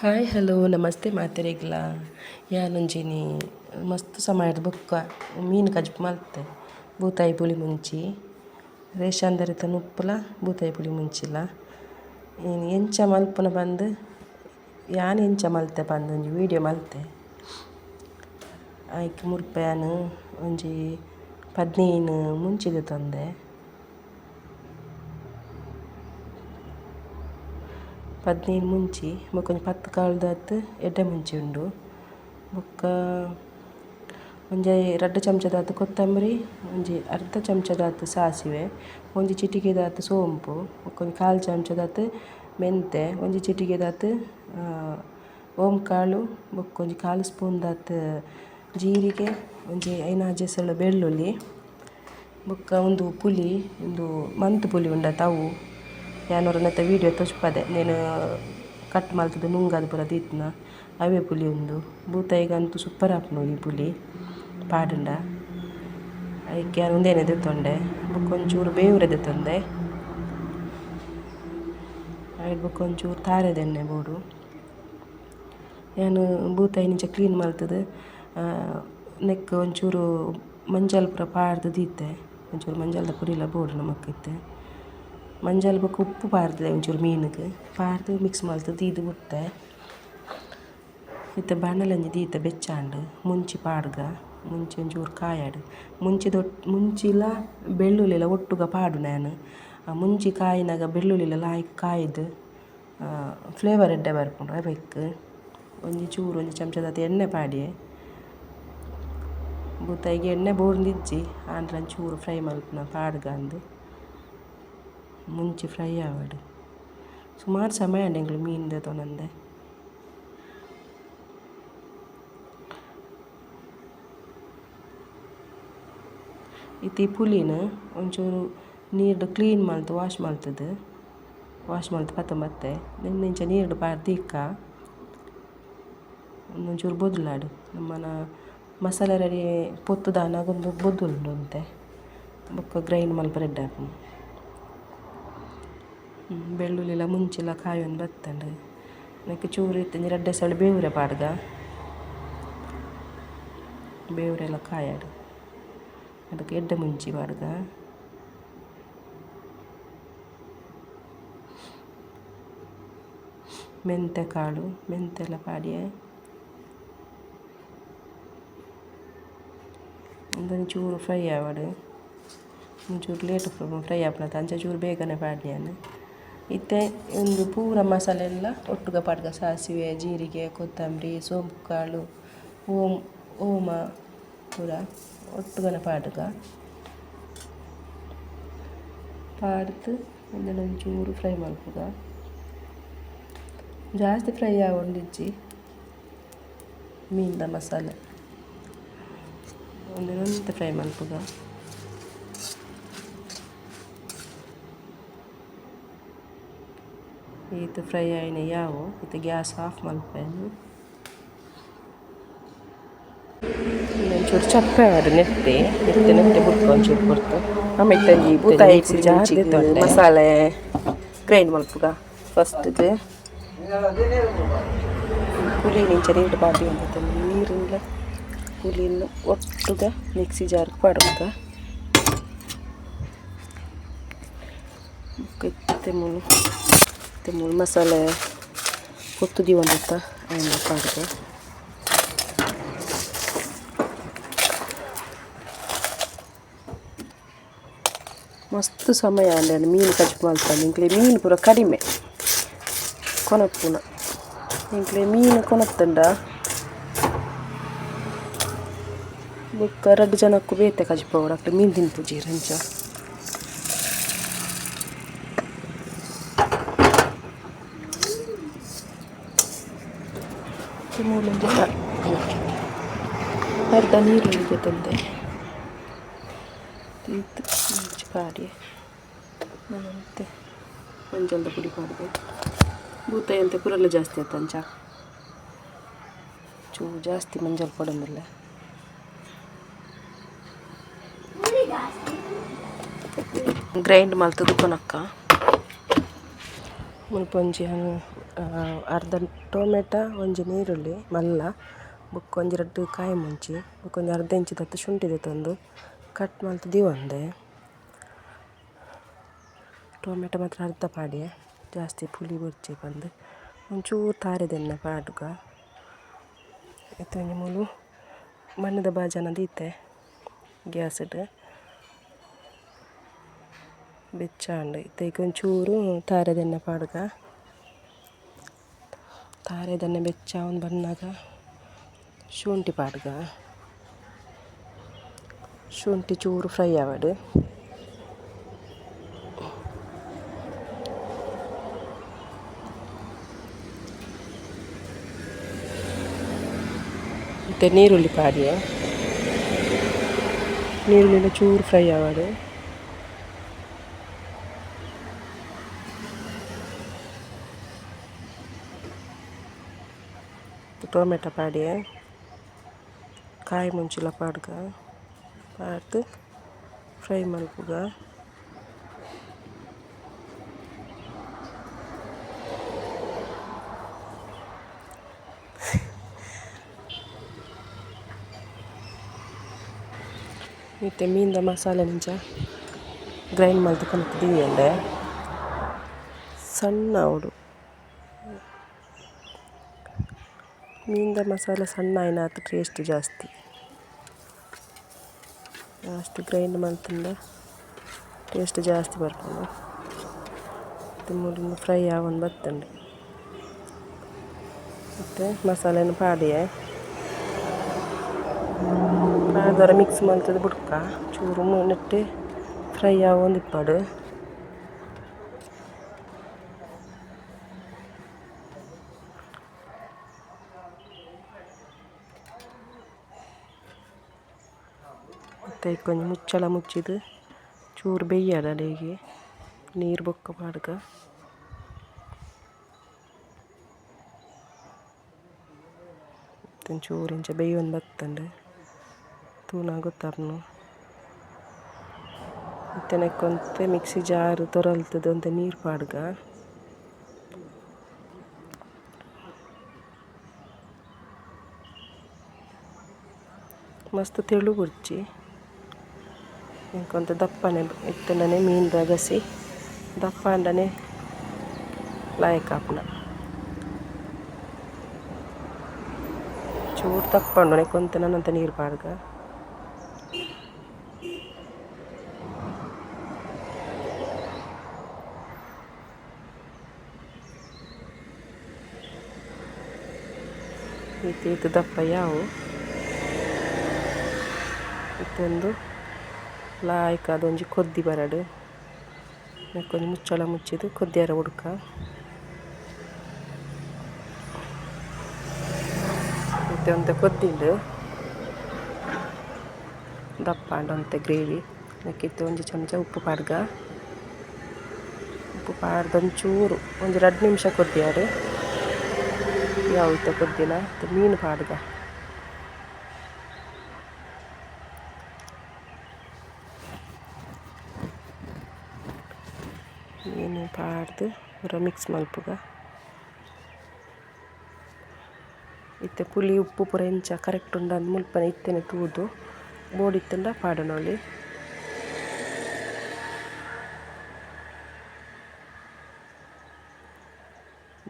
Hi hello ನಮಸ್ತೆ ಮಾತೆರೆಗ್ಲ ಯಾನೊಂಜಿನಿ ಮಸ್ತ್ ಸಮಯದ ಬೊಕ್ಕ ಮೀನು ಕಜ್ಪು ಮಲ್ತೆ ಬೂತಾಯಿ ಪುಳಿ ಮುಂಚಿ ರೇಷನ್ ದರಿತ ಉಪ್ಪುಲ ಬೂತಾಯಿ ಪುಳಿ ಮುಂಚಿಲ ಎಂಚ ಮಲ್ಪುನ ಬಂದು ಯಾನ್ ಎಂಚ ಮಲ್ತೆ ಬಂದು ಒಂಜಿ ವೀಡಿಯೋ ಮಲ್ತೆ ಐಕ್ ಮುಲ್ಪ ಯಾನು ಒಂಜಿ 15 ಮುಂಚಿದ ತಂದೆ 15 ಮುಂಚಿ ಬೊಕ ಒಂಜಿ 10 ಕಾಲ್ದಾತ್ ಎಡ್ಡೆ ಮುಂಚಿ ಉಂಡು ಬೊಕ್ಕ ಒಂಜಿ 2 ಚಮಚದಾತ್ ಕೊತ್ತಂಬರಿ ಒಂಜಿ ಅರ್ಧ ಚಮಚದಾತ್ ಸಾಸಿವೆ ಒಂಜಿ ಚಿಟಿಕೆದಾತ್ ಸೋಂಪು ಬೊಕ ಒಂಜಿ 1/4 ಚಮಚದಾತ್ ಮೆಂತೆ ಒಂಜಿ ಚಿಟಿಕೆದಾತ್ ಓಂಕಾಳು ಬೊಕ ಒಂಜಿ 1/4 ಸ್ಪೂನ್ ದಾತ್ ಜೀರಿಗೆ ಒಂಜಿ 5-6 ಎಸಳು ಬೆಳ್ಳುಳ್ಳಿ ಬೊಕ ಒಂದು ಪುಲಿ ಒಂದು ಮಂತ್ ಪುಲಿ ಉಂಡತ ಅವು ಯಾನೊರ ನೆತ್ತ ವೀಡಿಯೋ ತೋಜ್ಪದೆ నేను ಕಟ್ ಮಲ್ತುದು ನುಂಗದು ಪೂರ ದೀತ್ನ ಅವೇ ಪುಲಿ ಉಂಡು ಬೂತಾಯಿಗಂತೂ ಸೂಪರ್ ಆಪುಂಡು ಈ ಪುಲಿ ಪಾಡುಂಡ ಐಕೆ ಯಾನ್ ಉಂದೆನೆ ದೆತ್ತೊಂಡೆ ಬೊಕ ಒಂಚೂರು ಬೇವ್ರೆ ದೆತ್ತೊಂದೆ ಐಟ್ ಬೊಕ ಒಂಚೂರು ತಾರೆದೆಣ್ಣೆ ಬೋಡು ಯಾನು ಬೂತಾಯಿ ನಿಂಚ ಕ್ಲೀನ್ ಮಲ್ತುದು ನೆಕ್ ಒಂಚೂರು ಮಂಜಲ್ ಪೂರ ಪಾರ್ದ್ ದೀತೆ ಒಂಚೂರು ಮಂಜಲ್ದ ಪುಡಿಲ ಬೋಡು ನಮಕ್ ಇತ್ತೆ ಮಂಜಲ್ ಬೊಕ ಉಪ್ಪು ಪಾರ್ದೆ ಒಂಚೂರು ಮೀನುಗ್ ಪಾರ್ದ್ ಮಿಕ್ಸ್ ಮಲ್ತ್ ದೀದ್ ಬುಡ್ತೆ ಇತ್ತೆ ಬಾಣಲೆಂಜಿ ದೀತೆ ಬೆಚ್ಚಾಂಡ್ ಮುಂಚಿ ಪಾಡ್ಗ ಮುಂಚಿ ಒಂಚೂರು ಕಾಯಾಡ್ ಮುಂಚಿಲ ಬೆಳ್ಳುಳ್ಳಿಲ ಒಟ್ಟುಗ ಪಾಡು ನಾನು ಮುಂಚಿ ಕಾಯಿನಾಗ ಬೆಳ್ಳುಳ್ಳಿಲ ಲಾಯ್ಕ್ ಕಾಯ್ದು ಫ್ಲೇವರ್ ಎಡ್ಡೆ ಬರ್ಪುಂಡು ಅವೆಕ್ ಒಂಜಿ ಚಮಚದಾತ್ ಎಣ್ಣೆ ಪಾಡ್ಯೆ ಬೂತಾಯಿಗೆ ಎಣ್ಣೆ ಬೋರ್ಂದಿಜ್ಜಿ ಆಂಡ್ರೆ ಒಂಚೂರು ಫ್ರೈ ಮಲ್ಪುನ ಪಾಡ್ಗ ಅಂದ್ ಮುಂಚಿ ಫ್ರೈ ಆವಡ್ ಸುಮಾರು ಸಮಯ ಎಂಕ್ಲೆ ಮೀನು ದೆತೊನಂದೆ ಇತ್ತೆ ಈ ಪುಲಿನ ಒಂಚೂರು ನೀರ್ಡ್ ಕ್ಲೀನ್ ಮಲ್ತ್ ವಾಶ್ ಮಲ್ತ್ ಪತ್ತೊಂಬತ್ತೆ ನಿನ್ನೆಂಚ ನೀರ್ಡ್ ಪಾರ್ದ್ ಇಕ್ಕ ಒಂಚೂರು ಬೊದುಲಾಡು ನಮ್ಮನ ಮಸಾಲೆ ರೆಡಿ ಪೊತ್ತು ದಾನಾಗ ಒಂದು ಬೊದ್ದುಂಡುಂತೆ ಬೊಕ ಗ್ರೈಂಡ್ ಮಲ್ಪ ರೆಡ್ಡಿ ಆಪುಂಡು ಬೆಳ್ಳುಳ್ಳಿಲ ಮುಂಚಿಲ ಕಾಯೊಂದು ಬತ್ತಂಡು ನೆಕ್ಕ್ ಚೂರು ಇತ್ತಂಜಿ 2 ಎಸಳು ಬೇವ್ರೆ ಪಾಡ್ಗ ಬೇವ್ರೆಲ ಕಾಯಾಡ್ ಅದಕ್ಕೆ ಎಡ್ಡೆ ಮುಂಚಿ ಪಾಡ್ಗ ಮೆಂತೆ ಕಾಳು ಮೆಂತೆಲ ಪಾಡ್ಯೆ ಒಂದೊಂಚೂರು ಫ್ರೈ ಆವಡ್ ಒಂಚೂರು ಲೇಟ್ ಫ್ರೈ ಆಪುನತ ಅಂಚ ಚೂರು ಬೇಗನೆ ಪಾಡ್ಯಾನು ಇತ್ತೆ ಒಂದು ಪೂರ ಮಸಾಲೆ ಎಲ್ಲ ಒಟ್ಟುಗ ಪಾಡ್ಗ ಸಾಸಿವೆ ಜೀರಿಗೆ ಕೊತ್ತಂಬರಿ ಸೋಂಪು ಕಾಳು ಓಮ ಪೂರ ಒಟ್ಟುಗನೆ ಪಾಡ್ಗ ಪಾಡ್ದು ಒಂಚೂರು ಫ್ರೈ ಮಲ್ಪುಗ ಜಾಸ್ತಿ ಫ್ರೈ ಆವೊಂದಿಜ್ಜಿ ಮೀನ್ದ ಮಸಾಲೆ ಒಂದೊಂದು ಫ್ರೈ ಮಲ್ಪುಗ ಈತ ಫ್ರೈ ಆಯ್ನ ಯಾವು ಇತ್ತೆ ಗ್ಯಾಸ್ ಆಫ್ ಮಲ್ಪೆನು ಒಂಚೂರು ಚಪ್ಪೆ ಆವಡ್ ನೆಟ್ಟೆ ಬುಡ್ಕ ಒಂಚೂರು ಕೊಡ್ತು ಆಮೇಲೆ ಈ ಬೂತಾಯಿ ಮಸಾಲೆ ಗ್ರೈಂಡ್ ಮಲ್ಪುಗ ಫಸ್ಟ್ಗೆ ಪುಲಿ ನಿಂಚ ನೀರು ಬಾಡಿ ಅಂತ ನೀರಿನ ಪುಲಿನ ಒಟ್ಟುಗ ಮಿಕ್ಸಿ ಜಾರ್ಗೆ ಪಾಡುಗ ತೆಮೂಲು ಮಸಾಲೆ ಕೊತ್ತುದಿ ಒಂದಿತ್ತ ಆಯ್ನ ಪಾಡ್ಗ ಮಸ್ತ್ ಸಮಯ ಅಂಡೆ ಮೀನು ಕಜ್ಪು ಮಲ್ಪಂದು ಇಂಕ್ಲೆ ಮೀನು ಪೂರ ಕಡಿಮೆ ಕೊನಪುನ ಇಂಕ್ಲೆ ಮೀನು ಕೊನತ್ತಂಡ ಬೊಕ್ಕ 2 ಜನಕ್ಕೂ ಬೇತೆ ಕಜ್ಪವಡು ಅಕ್ಲೆ ಮೀನು ತಿನ್ಪುಜೀರ್ ಅಂಚ ಅರ್ಧ ನೀರುಳ್ಳಿ ಜೊತೆ ಮುಂಚಿ ಪಾಡಿ ಮತ್ತೆ ಮಂಜಲ್ದ ಪುಡಿ ಪಾಡ್ದೆ ಬೂತಾಯಿ ಅಂತ ಪುರಲ್ಲ ಜಾಸ್ತಿ ಆಯ್ತಂಚ ಚೂರು ಜಾಸ್ತಿ ಮಂಜಲ್ ಪಡೋದಿಲ್ಲ ಗ್ರೈಂಡ್ ಮಲ್ತದು ಕೊನಕ್ಕ ಮುಲ್ಪ ಒಂಜಿ ಅರ್ಧ ಟೊಮೆಟ ಒಂಜಿ ನೀರುಳ್ಳಿ ಮಲ್ಲ ಬೊಕ್ಕ ಒಂಜಿ ರಡ್ಡ್ ಕಾಯಿ ಮುಂಚಿ ಬೊಕ್ಕ ಒಂಜಿ ಅರ್ಧ ಇಂಚಿ ದತ್ತ ಶುಂಠಿ ತಂದು ಕಟ್ ಮಲ್ತ್ ದಿವಂಡೆ. ಟೊಮೆಟೊ ಮಾತ್ರ ಅರ್ಧ ಪಾಡಿಯೆ ಜಾಸ್ತಿ ಪುಳಿ ಬರ್ಚಿ ಬಂದು ಒಂಚೂರು ತಾರೆದೆಣ್ಣೆ ಪಾಡುಗ ಇತ್ತು ಮೂಲು ಮಣ್ಣದ ಬಾಜನ ದೀತೆ ಗ್ಯಾಸ್ ಇಟ್ಟು ಬೆಚ್ಚಾಂಡು ಇತ್ತೈಕ ಒಂಚೂರು ತಾರೆದೆಣ್ಣೆ ಪಾಡುಗ ತಾರೆದೆಣ್ಣೆ ಬೆಚ್ಚ ಒಂದು ಬಣ್ಣಗ ಶುಂಠಿ ಪಾಡುಗ ಶುಂಠಿ ಚೂರು ಫ್ರೈ ಆವಡು ಮತ್ತು ನೀರುಳ್ಳಿ ಪಾಡಿಯೆ ನೀರುಳ್ಳಿ ಚೂರು ಫ್ರೈ ಆವಡು ಟೊಮೆಟೊ ಪಾಡಿಯೆ ಕಾಯಿ ಮುಂಚಿಲ ಪಾಡ್ಗ ಪಾಡ್ದು ಫ್ರೈ ಮಲ್ಪುಗ ಮತ್ತು ಮೀನ್ದ ಮಸಾಲೆ ನಿಂಚ ಗ್ರೈಂಡ್ ಮಲ್ತು ಕಲಿತಿದ್ದೆ ಸಣ್ಣ ಅವಡು ಮೀನ್ದ ಮಸಾಲೆ ಸಣ್ಣ ಆಯ್ನಾತು ಟೇಸ್ಟ್ ಜಾಸ್ತಿ ಅಷ್ಟು ಗ್ರೈಂಡ್ ಮಲ್ತಿಂದ ಟೇಸ್ಟ್ ಜಾಸ್ತಿ ಬರ್ಕೊಂಡು ತಿಮ್ಮೂರಿಂದ ಫ್ರೈ ಆಗೊಂಡು ಬರ್ತಂಡೆ ಮತ್ತು ಮಸಾಲೆನ ಪಾಡಿಯೆ ಪಾಡ್ದರ ಮಿಕ್ಸ್ ಮಲ್ತದ ಬುಡ್ಕ ಚೂರು ನೆಟ್ಟು ಫ್ರೈ ಆಗೊಂದು ಇಪ್ಪಡು ಮತ್ತು ಕೊಂಚ ಮುಚ್ಚಳ ಮುಚ್ಚಿದು ಚೂರು ಬೇಯ್ಯಡ ಅಲ್ಲಿಗೆ ನೀರು ಬೊಕ್ಕ ಪಾಡ್ಗ ಚೂರು ಇಂಚ ಬೇಯೊಂದು ಬತ್ತಂಡೆ ತೂನ ಗೊತ್ತಾರ್ನು ಮತ್ತು ನೆಕ್ಕೊಂತೆ ಮಿಕ್ಸಿ ಜಾರು ತೊರಲ್ತದ ಅಂತ ನೀರು ಪಾಡ್ಗ ಮಸ್ತ್ ತೆಳು ಬುಡ್ಚಿ ಇಂಕೊಂತ ದಪ್ಪನೆ ಇತ್ತನೇ ಮೀನು ರಗಸಿ ದಪ್ಪ ಅಂಡನೆ ಲಾಯಕ್ ಆಪುನ ಚೂರು ದಪ್ಪ ಉಂಡು ಕೊಂತ ನನ್ನಂತ ನೀರು ಪಾಡ್ಗ ಈತ ದಪ್ಪ ಯಾವು ಇತ್ತೊಂದು ಲಾಯ್ಕ ಅದೊಂಜಿ ಕೊದ್ದಿ ಬರಡು ನೆಕ್ಕೊಂದು ಮುಚ್ಚಳ ಮುಚ್ಚಿದು ಕೊದ್ದಿಯಾರ ಉಡ್ಕ ಮತ್ತೆ ಒಂತೆ ಕೊದ್ದಿಂಡು ದಪ್ಪ ಅಂಡೊಂತೆ ಗ್ರೇವಿ ನೆಕ್ಕಿತ್ತು ಒಂಜಿ ಚಮಚ ಉಪ್ಪು ಪಾಡ್ಗ ಉಪ್ಪು ಪಾಡ್ದೊಂಚೂರು ಒಂದು 2 ನಿಮಿಷ ಕೊದ್ದಿಯಾರು ಯಾವತ್ತ ಕೊದ್ದಿನ ಮೀನು ಪಾಡ್ಗ ಮೀನು ಪಾಡ್ದು ಪೂರ ಮಿಕ್ಸ್ ಮಲ್ಪುಗ ಇತ್ತೆ ಪುಳಿ ಉಪ್ಪು ಪೂರ ಇಂಚ ಕರೆಕ್ಟ್ ಉಂಡು ಅಂದು ಮುಲ್ಪನೆ ಇತ್ತೇನೆ ತೂದು ಬೋಡಿತ್ತಂಡ ಪಾಡನೊಳಿ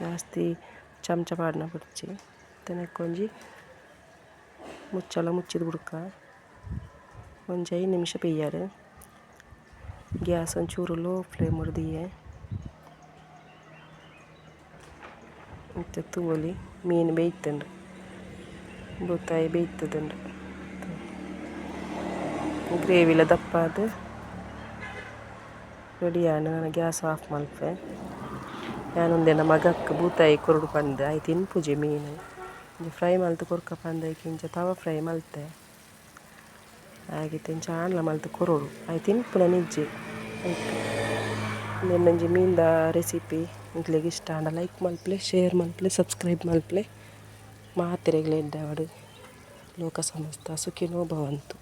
ಜಾಸ್ತಿ ಚಮಚ ಪಾಡ್ನ ಬುಡ್ಚಿ ತೆನಕೊಂಜಿ ಮುಚ್ಚಳ ಮುಚ್ಚಿದ ಬುಡ್ಕ ಒಂಜಿ 5 ನಿಮಿಷ ಬೇಯ್ಯಾರು ಗ್ಯಾಸ್ ಒಂಚೂರು ಲೋ ಫ್ಲೇಮ್ ಹೊಡೆದಿಯೆ ಮತ್ತು ತೂವೊಲಿ ಮೀನು ಬೇಯ್ತಂಡು ಬೂತಾಯಿ ಬೇಯ್ತದಂಡು ಗ್ರೇವಿಲ ದಪ್ಪ ಅದು ರೆಡಿ ಆಂಡ್ ನಾನು ಗ್ಯಾಸ್ ಆಫ್ ಮಲ್ಪೆ ನಾನೊಂದೇನ ಮಗಕ್ಕೆ ಬೂತಾಯಿ ಕೊರಡು ಪಂದೆ ಆಯ್ತು ತಿನ್ಪುಜಿ ಮೀನು ಫ್ರೈ ಮಲ್ತು ಕೊರ್ಕ ಪಂದೈಕೆ ಇಂಚ ತವ ಫ್ರೈ ಮಲ್ತೆ ಆಗಿತ್ತು ಇಂಚ ಆಂಡ್ಲ ಮಲ್ತು ಕೊರಡು ಆಯ್ತು ತಿನ್ಪುನ ನಿಜ್ಜಿ ಆಯ್ತು ಇನ್ನೊಂಜಿ ಮೀನ್ದ ರೆಸಿಪಿ ಇಂಕ್ಲೆಗ್ ಇಷ್ಟ ಆಂಡ ಲೈಕ್ ಮಲ್ಪ್ಲೆ ಶೇರ್ ಮಲ್ಪ್ಲೆ ಸಬ್ಸ್ಕ್ರೈಬ್ ಮಲ್ಪ್ಲೆ ಮಾತೆರೆಗ್ಲ ಎಡ್ಡೆ ಅವಡು ಲೋಕ ಸಮಸ್ತ ಸುಖಿನೋ ಭವಂತು.